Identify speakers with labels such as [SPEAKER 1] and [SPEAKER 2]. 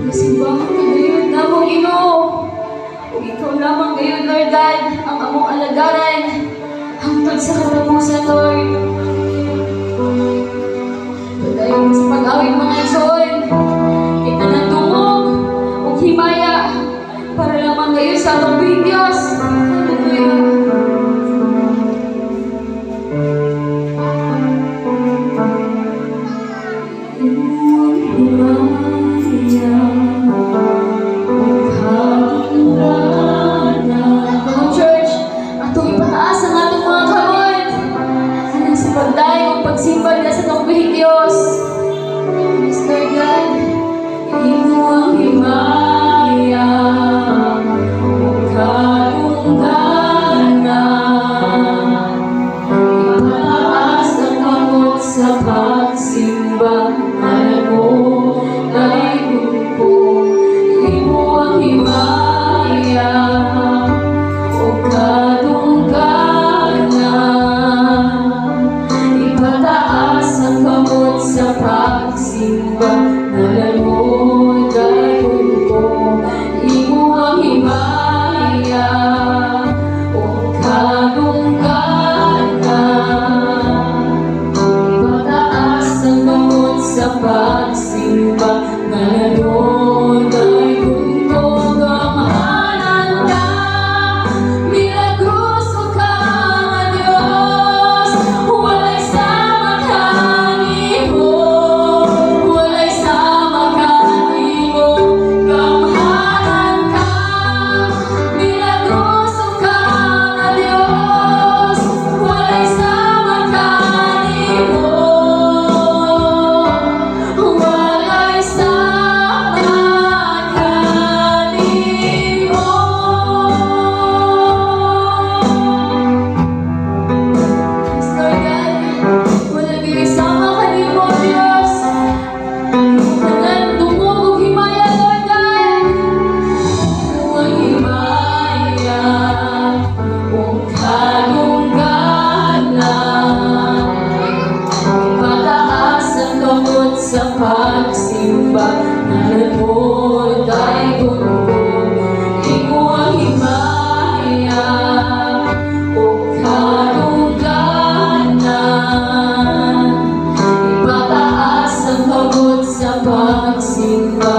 [SPEAKER 1] Nasimbahan ka gayon na mong Ginoo. Ug ikaw lamang gayon, Lord God, ang among alagaran hangtod sa katapusan, Lord. Padayon sa pag-awit mga igsoon, kita ng dungog ug himaya para lamang gayon sa atong buhing Dios. Hallelujah. Pagsimba na sa tungkuhin Diyos. Yes, Lord God, imo ang himaya, o kalungganan. Ipataas ang kamot sa pagsimba, ngalan mo ay grupo. Imo ang himaya, o kalungganan. Sa pagsimba, ngalan mo dayon ko. Imo ang himaya, o kalungganan. Ipataas ang kamot sa pagsimba, ngalan mo dayon ko. Gamahanan ka, milagroso ka nga Diyos. Walay sama ka. Sa pagsimba, ngalan mo dayon ko. Imo ang himaya, o kalungganan. Ipataas ang kamot sa pagsimba.